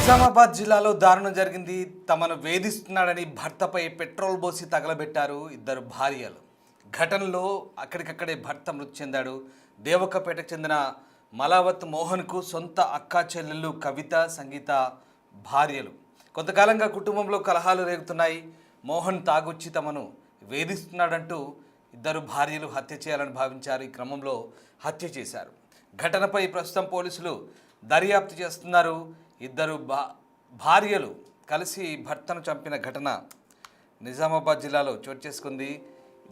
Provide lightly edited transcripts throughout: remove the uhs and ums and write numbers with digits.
నిజామాబాద్ జిల్లాలో దారుణం జరిగింది. తమను వేధిస్తున్నాడని భర్తపై పెట్రోల్ పోసి తగలబెట్టారు ఇద్దరు భార్యలు. ఘటనలో అక్కడికక్కడే భర్త మృతి చెందాడు. దేవకపేటకు చెందిన మలావత్ మోహన్కు సొంత అక్కా చెల్లెళ్ళు కవిత, సంగీత భార్యలు. కొంతకాలంగా కుటుంబంలో కలహాలు రేగుతున్నాయి. మోహన్ తాగొచ్చి తమను వేధిస్తున్నాడంటూ ఇద్దరు భార్యలు హత్య చేయాలని భావించారు. ఈ క్రమంలో హత్య చేశారు. ఘటనపై ప్రస్తుతం పోలీసులు దర్యాప్తు చేస్తున్నారు. ఇద్దరు భార్యలు కలిసి భర్తను చంపిన ఘటన నిజామాబాద్ జిల్లాలో చోటు చేసుకుంది.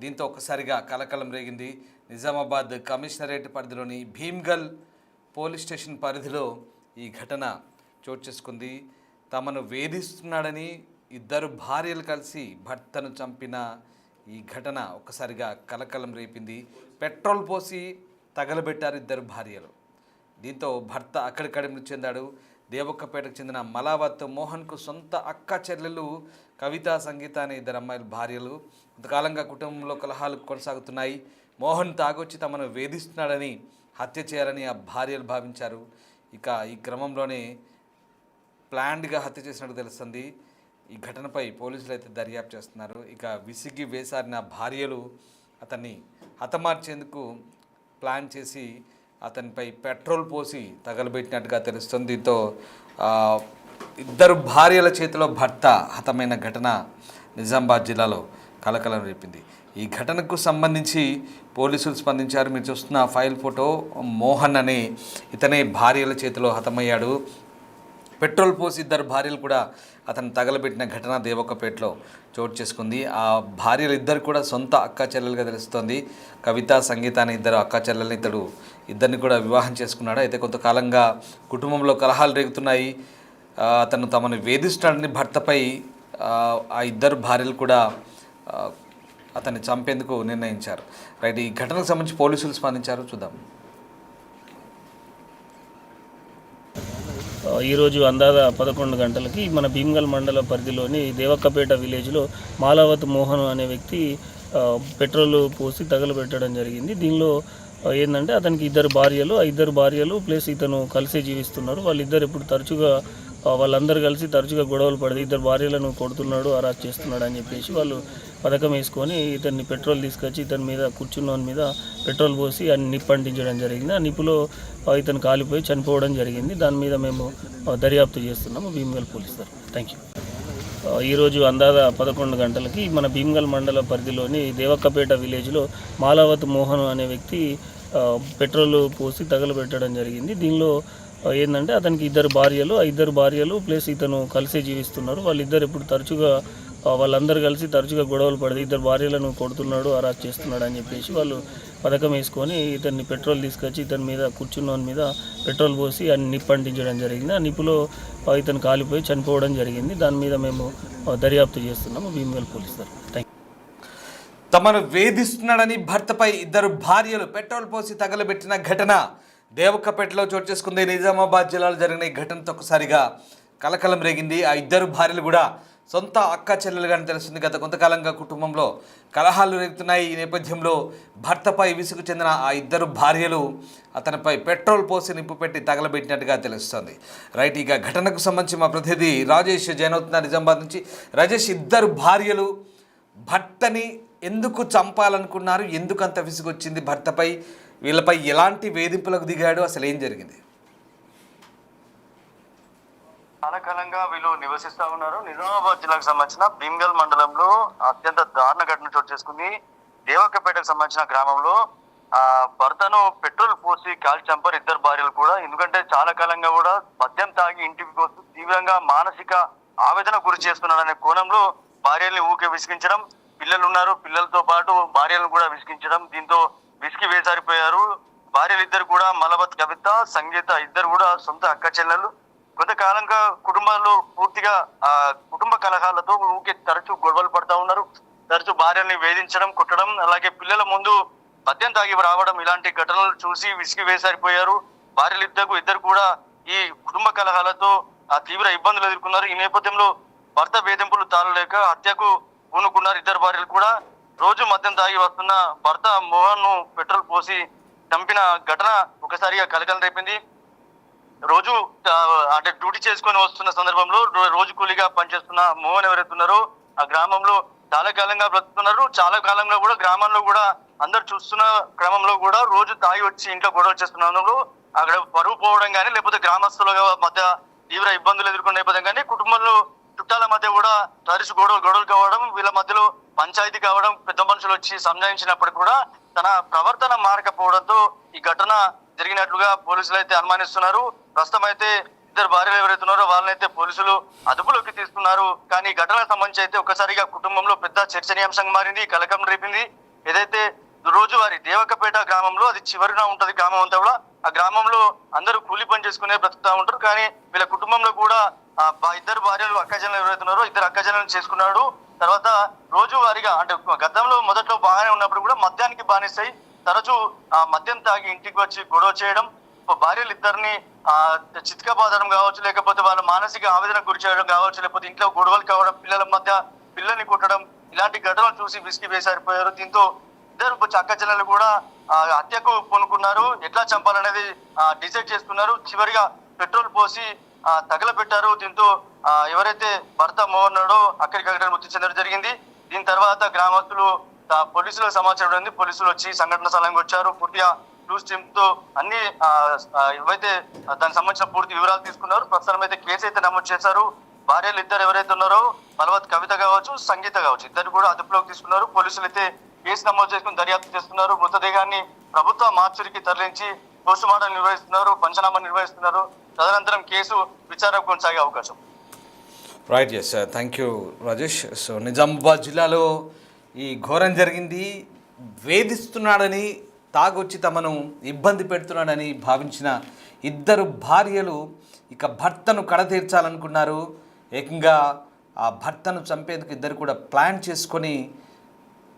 దీంతో ఒక్కసారిగా కలకలం రేగింది. నిజామాబాద్ కమిషనరేట్ పరిధిలోని భీమ్గల్ పోలీస్ స్టేషన్ పరిధిలో ఈ ఘటన చోటు చేసుకుంది. తమను వేధిస్తున్నాడని ఇద్దరు భార్యలు కలిసి భర్తను చంపిన ఈ ఘటన ఒక్కసారిగా కలకలం రేపింది. పెట్రోల్ పోసి తగలబెట్టారు ఇద్దరు భార్యలు. దీంతో భర్త అక్కడికక్కడే మృతి చెందాడు. దేవక్కపేటకు చెందిన మలావత్ మోహన్కు సొంత అక్క చెల్లెలు కవిత, సంగీత అనే ఇద్దరు అమ్మాయిల భార్యలు. కొంతకాలంగా కుటుంబంలో కలహాలు కొనసాగుతున్నాయి. మోహన్ తాగొచ్చి తమను వేధిస్తున్నాడని హత్య చేయాలని ఆ భార్యలు భావించారు. ఇక ఈ క్రమంలోనే ప్లాన్డ్గా హత్య చేసినట్టు తెలుస్తుంది. ఈ ఘటనపై పోలీసులు అయితే దర్యాప్తు చేస్తున్నారు. ఇక విసిగి వేసారిన భార్యలు అతన్ని హతమార్చేందుకు ప్లాన్ చేసి అతనిపై పెట్రోల్ పోసి తగలబెట్టినట్టుగా తెలుస్తుంది. దీంతో ఇద్దరు భార్యల చేతిలో భర్త హతమైన ఘటన నిజామాబాద్ జిల్లాలో కలకలం రేపింది. ఈ ఘటనకు సంబంధించి పోలీసులు స్పందించారు. మీరు చూస్తున్న ఫైల్ ఫోటో, మోహన్ అనే ఇతనే భార్యల చేతిలో హతమయ్యాడు. పెట్రోల్ పోసి ఇద్దరు భార్యలు కూడా అతను తగలబెట్టిన ఘటన దేవక్కపేటలో చోటు చేసుకుంది. ఆ భార్యలు ఇద్దరు కూడా సొంత అక్కా చెల్లెలుగా తెలుస్తోంది. కవిత, సంగీత అనే ఇద్దరు అక్కా చెల్లెల్ని ఇద్దరిని కూడా వివాహం చేసుకున్నాడు. అయితే కొంతకాలంగా కుటుంబంలో కలహాలు రేగుతున్నాయి. అతను తమను వేధిస్తున్నాడని భర్తపై ఆ ఇద్దరు భార్యలు కూడా అతన్ని చంపేందుకు నిర్ణయించారు. రైట్, ఈ ఘటనకు సంబంధించి పోలీసులు స్పందించారు. చూద్దాం. ఈరోజు అందాజ 11 గంటలకి మన భీమ్గల్ మండల పరిధిలోని దేవక్కపేట విలేజ్లో మాలావత్ మోహన్ అనే వ్యక్తి పెట్రోల్ పోసి తగలబెట్టడం జరిగింది. దీనిలో ఏంటంటే అతనికి ఇద్దరు భార్యలు ప్లస్ ఇతను కలిసే జీవిస్తున్నారు. వాళ్ళిద్దరు ఇప్పుడు వాళ్ళందరూ కలిసి తరచుగా గొడవలు పడదు. ఇద్దరు భార్యలను కొడుతున్నాడు, అరెస్ట్ చేస్తున్నాడు అని చెప్పేసి వాళ్ళు పథకం వేసుకొని ఇతన్ని పెట్రోల్ తీసుకొచ్చి ఇతని మీద కూర్చున్న మీద పెట్రోల్ పోసి నిప్పంటించడం జరిగింది. ఆ నిప్పులో ఇతను కాలిపోయి చనిపోవడం జరిగింది. దాని మీద మేము దర్యాప్తు చేస్తున్నాము భీమ్గల్ పోలీస్ తరఫున. Thank you. ఈరోజు అందాజ 11 గంటలకి మన భీమ్గల్ మండల పరిధిలోని దేవక్కపేట విలేజ్లో మాలావత్ మోహన్ అనే వ్యక్తి పెట్రోల్ పోసి తగలబెట్టడం జరిగింది. దీనిలో ఏంటంటే అతనికి ఇద్దరు భార్యలు ప్లస్ ఇతను కలిసే జీవిస్తున్నారు. వాళ్ళిద్దరు ఇప్పుడు వాళ్ళందరూ కలిసి తరచుగా గొడవలు పడదు. ఇద్దరు భార్యలను కొడుతున్నాడు, అరెస్ట్ చేస్తున్నాడు అని చెప్పేసి వాళ్ళు పథకం వేసుకొని ఇతన్ని పెట్రోల్ తీసుకొచ్చి ఇతని మీద కూర్చున్న మీద పెట్రోల్ పోసి నిప్పంటించడం జరిగింది. ఆ నిప్పులో ఇతను కాలిపోయి చనిపోవడం జరిగింది. దాని మీద మేము దర్యాప్తు చేస్తున్నాము భీమ్గల్ పోలీస్ తరఫున. Thank you. తమను వేధిస్తున్నాడని భర్తపై ఇద్దరు భార్యలు పెట్రోల్ పోసి తగలబెట్టిన ఘటన దేవక్కపేటలో చోటు చేసుకుంది. నిజామాబాద్ జిల్లాలో జరిగిన ఈ ఘటనతో ఒకసారిగా కలకలం రేగింది. ఆ ఇద్దరు భార్యలు కూడా సొంత అక్క చెల్లెలుగానే తెలుస్తుంది. గత కొంతకాలంగా కుటుంబంలో కలహాలు రేగుతున్నాయి. ఈ నేపథ్యంలో భర్తపై విసుగు చెందిన ఆ ఇద్దరు భార్యలు అతనిపై పెట్రోల్ పోసి నిప్పు పెట్టి తగలబెట్టినట్టుగా తెలుస్తుంది. రైట్, ఇక ఘటనకు సంబంధించి మా ప్రతినిధి రాజేష్ జాయిన్ అవుతున్నారు నిజామాబాద్ నుంచి. రాజేష్, ఇద్దరు భార్యలు భర్తని ఎందుకు చంపాలనుకున్నారు? ఎందుకు అంత విసుగు వచ్చింది భర్తపై? వీళ్ళపై ఎలాంటి వేధింపులకు దిగాడు? అసలు ఏం జరిగింది? చాలా కాలంగా వీళ్ళు నివసిస్తా ఉన్నారు. నిజామాబాద్ జిల్లాకు సంబంధించిన భీమ్గల్ మండలంలో అత్యంత దారుణ ఘటన చోటు చేసుకుంది. దేవక్కపేటకు సంబంధించిన గ్రామంలో భర్తను పెట్రోల్ పోసి కాల్చి చంపారు ఇద్దరు భార్యలు కూడా. ఎందుకంటే చాలా కాలంగా కూడా మద్యం తాగి ఇంటికి వస్తూ తీవ్రంగా మానసిక ఆవేదన గురి చేస్తున్నాడనే కోణంలో భార్యల్ని ఊకే విసిగించడం, పిల్లలు ఉన్నారు, పిల్లలతో పాటు భార్యలను కూడా విసిగించడం, దీంతో విసిగి వేసారిపోయారు. భార్యలు ఇద్దరు కూడా మలవత్ కవిత, సంగీత ఇద్దరు కూడా సొంత అక్క చెల్లెలు. కొంతకాలంగా కుటుంబంలో పూర్తిగా కుటుంబ కలహాలతో ఊకే తరచూ గొడవలు పడతా ఉన్నారు. తరచూ భార్యల్ని వేధించడం, కొట్టడం, అలాగే పిల్లల ముందు మద్యం తాగి రావడం, ఇలాంటి ఘటనలు చూసి విసిగి వేసారిపోయారు. భార్యలు ఇద్దరు కూడా ఈ కుటుంబ కలహాలతో తీవ్ర ఇబ్బందులు ఎదుర్కొన్నారు. ఈ నేపథ్యంలో భర్త వేధింపులు తాళలేక హత్యకు పూనుకున్నారు ఇద్దరు భార్యలు కూడా. రోజు మద్యం తాగి వస్తున్న భర్త మోహన్ ను పెట్రోల్ పోసి చంపిన ఘటన ఒకసారిగా కలకలం రేపింది. రోజు అంటే డ్యూటీ చేసుకొని వస్తున్న సందర్భంలో రోజు కూలీగా పనిచేస్తున్న మోహన్ ఎవరైతే ఉన్నారో ఆ గ్రామంలో చాలా కాలంగా బ్రతుకుతున్నారు. చాలా కాలంగా కూడా గ్రామంలో కూడా అందరు చూస్తున్న క్రమంలో కూడా రోజు తాగి వచ్చి ఇంట్లో గొడవలు చేస్తున్నారు. అక్కడ పరువు పోవడం కానీ లేకపోతే గ్రామస్తుల మధ్య తీవ్ర ఇబ్బందులు ఎదుర్కొనే నేపథ్యం కానీ కుటుంబంలో చుట్టాల మధ్య కూడా తరచు గొడవలు కావడం, వీళ్ళ మధ్యలో పంచాయతీ కావడం, పెద్ద మనుషులు వచ్చి సంజాయించినప్పటికీ కూడా తన ప్రవర్తన మారకపోవడంతో ఈ ఘటన జరిగినట్లుగా పోలీసులు అయితే అనుమానిస్తున్నారు. ప్రస్తుతం అయితే ఇద్దరు భార్యలు ఎవరైతే ఉన్నారో వాళ్ళనైతే పోలీసులు అదుపులోకి తీసుకున్నారు. కానీ ఈ ఘటనకు సంబంధించి అయితే ఒక్కసారిగా కుటుంబంలో పెద్ద చర్చనీయాంశంగా మారింది, కలకం రేపింది. ఏదైతే రోజువారి దేవకపేట గ్రామంలో, అది చివరిన ఉంటది గ్రామం అంతా కూడా, ఆ గ్రామంలో అందరూ కూలి పని చేసుకునే బ్రతుకుతా ఉంటారు. కానీ వీళ్ళ కుటుంబంలో కూడా ఇద్దరు భార్యలు అక్కజనులు ఎవరైతే ఉన్నారో ఇద్దరు అక్కజనులను చేసుకున్నాడు. తర్వాత రోజువారీగా అంటే గతంలో మొదట్లో బాగానే ఉన్నప్పుడు కూడా మద్యానికి బానిస్తాయి, తరచూ మద్యం తాగి ఇంటికి వచ్చి గొడవ చేయడం, భార్యలు ఇద్దరిని చిత్కబాదడం కావచ్చు, లేకపోతే వాళ్ళ మానసిక ఆవేదనకు గురి చేయడం కావచ్చు, లేకపోతే ఇంట్లో గొడవలు కావడం, పిల్లల మధ్య పిల్లల్ని కొట్టడం, ఇలాంటి ఘటనలు చూసి విసిగి వేసారిపోయారు. దీంతో ఇద్దరు అక్కచెల్లెలు కూడా హత్యకు పూనుకున్నారు. ఎట్లా చంపాలనేది డిసైడ్ చేసుకున్నారు. చివరిగా పెట్రోల్ పోసి తగలబెట్టారు. దీంతో ఎవరైతే భర్త మోహన్ ఉన్నాడో అక్కడికక్కడ మృతి చెందడం జరిగింది. దీని తర్వాత గ్రామస్తులు పోలీసులకు సమాచారం ఉంది. పోలీసులు వచ్చి సంఘటన స్థలానికి వచ్చారు. పూర్తిగా న్యూస్ టీమ్ తో అన్ని ఏవైతే దానికి సంబంధించిన పూర్తి వివరాలు తీసుకున్నారు. ప్రస్తుతం అయితే కేసు అయితే నమోదు చేశారు. భార్యలు ఇద్దరు ఎవరైతే ఉన్నారో బలవత్ కవిత కావచ్చు, సంగీత కావచ్చు, ఇద్దరు కూడా అదుపులోకి తీసుకున్నారు. పోలీసులు అయితే కేసు నమోదు చేసుకుని దర్యాప్తు చేస్తున్నారు. మృతదేహాన్ని ప్రభుత్వ మార్చురికి తరలించి పోస్ట్ మార్టం నిర్వహిస్తున్నారు, పంచనామా నిర్వహిస్తున్నారు. తదనంతరం కేసు విచారణ కొనసాగే అవకాశం. Right, yes, thank you Rajesh. So Nizamabad జిల్లాలో ఈ ఘోరం జరిగింది. వేధిస్తున్నాడని, తాగొచ్చి తమను ఇబ్బంది పెడుతున్నాడని భావించిన ఇద్దరు భార్యలు ఇక భర్తను కడతీర్చాలనుకున్నారు. ఏకంగా ఆ భర్తను చంపేందుకు ఇద్దరు కూడా ప్లాన్ చేసుకొని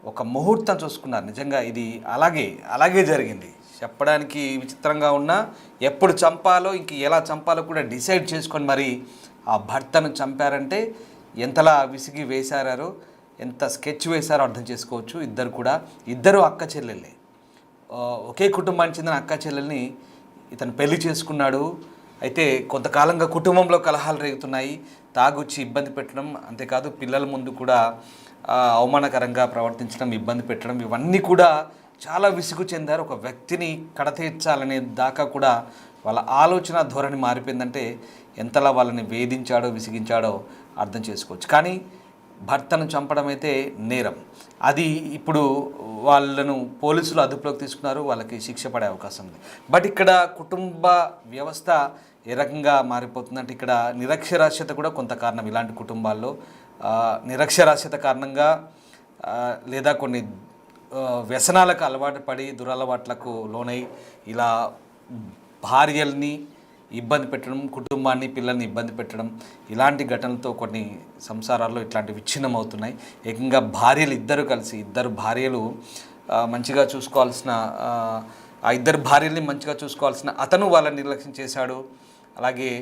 ఒక ముహూర్తం చూసుకున్నారు. నిజంగా ఇది అలాగే జరిగింది. చెప్పడానికి విచిత్రంగా ఉన్నా ఎప్పుడు చంపాలో ఇంక ఎలా చంపాలో కూడా డిసైడ్ చేసుకొని మరి ఆ భర్తను చంపారంటే ఎంతలా విసిగి వేశారో, ఎంత స్కెచ్ వేశారో అర్థం చేసుకోవచ్చు. ఇద్దరు అక్క చెల్లెళ్ళే, ఒకే కుటుంబానికి చెందిన అక్క చెల్లెల్ని ఇతను పెళ్లి చేసుకున్నాడు. అయితే కొంతకాలంగా కుటుంబంలో కలహాలు రేగుతున్నాయి. తాగొచ్చి ఇబ్బంది పెట్టడం, అంతేకాదు పిల్లల ముందు కూడా అవమానకరంగా ప్రవర్తించడం, ఇబ్బంది పెట్టడం, ఇవన్నీ కూడా చాలా విసుగు చెందారు. ఒక వ్యక్తిని కడతీర్చాలనే దాకా కూడా వాళ్ళ ఆలోచన ధోరణి మారిపోయిందంటే ఎంతలా వాళ్ళని వేధించాడో, విసిగించాడో అర్థం చేసుకోవచ్చు. కానీ భర్తను చంపడం అయితే నేరం. అది ఇప్పుడు వాళ్ళను పోలీసులు అదుపులోకి తీసుకున్నారు. వాళ్ళకి శిక్ష పడే అవకాశం ఉంది. బట్ ఇక్కడ కుటుంబ వ్యవస్థ ఏ రకంగా మారిపోతుందంటే ఇక్కడ నిరక్షరాస్యత కూడా కొంత కారణం. ఇలాంటి కుటుంబాల్లో నిరక్షరాస్యత కారణంగా లేదా కొన్ని వ్యసనాలకు అలవాటు పడి దురలవాట్లకు లోనై ఇలా భార్యల్ని ఇబ్బంది పెట్టడం, కుటుంబాన్ని, పిల్లల్ని ఇబ్బంది పెట్టడం, ఇలాంటి ఘటనలతో కొన్ని సంసారాల్లో ఇట్లాంటి విచ్ఛిన్నం అవుతున్నాయి. ఏకంగా ఇద్దరు భార్యలు మంచిగా చూసుకోవాల్సిన ఆ ఇద్దరు భార్యల్ని మంచిగా చూసుకోవాల్సిన అతను వాళ్ళని నిర్లక్ష్యం చేశాడు. అలాగే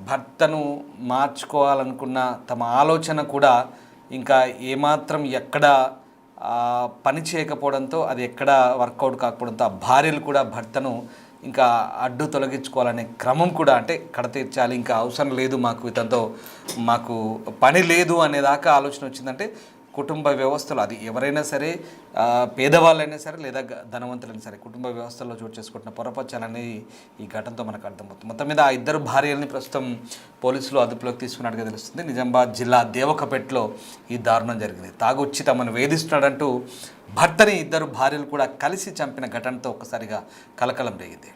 భర్తను మార్చుకోవాలనుకున్న తమ ఆలోచన కూడా ఇంకా ఏమాత్రం ఎక్కడ పని చేయకపోవడంతో, అది ఎక్కడ వర్కౌట్ కాకపోవడంతో ఆ భార్యలు కూడా భర్తను ఇంకా అడ్డు తొలగించుకోవాలనే క్రమం కూడా, అంటే కడతీర్చాలి, ఇంకా అవసరం లేదు మాకు పని లేదు అనేదాకా ఆలోచన వచ్చిందంటే కుటుంబ వ్యవస్థలో, అది ఎవరైనా సరే, పేదవాళ్ళైనా సరే లేదా ధనవంతులైనా సరే, కుటుంబ వ్యవస్థలో చోటు చేసుకుంటున్న పొరపచ్చాలనేది ఈ ఘటనతో మనకు అర్థమవుతుంది. మొత్తం మీద ఆ ఇద్దరు భార్యల్ని ప్రస్తుతం పోలీసులు అదుపులోకి తీసుకున్నట్టుగా తెలుస్తుంది. నిజామాబాద్ జిల్లా దేవకపేటలో ఈ దారుణం జరిగింది. తాగొచ్చి తమను వేధిస్తున్నాడంటూ భర్తని ఇద్దరు భార్యలు కూడా కలిసి చంపిన ఘటనతో ఒక్కసారిగా కలకలం రేగింది.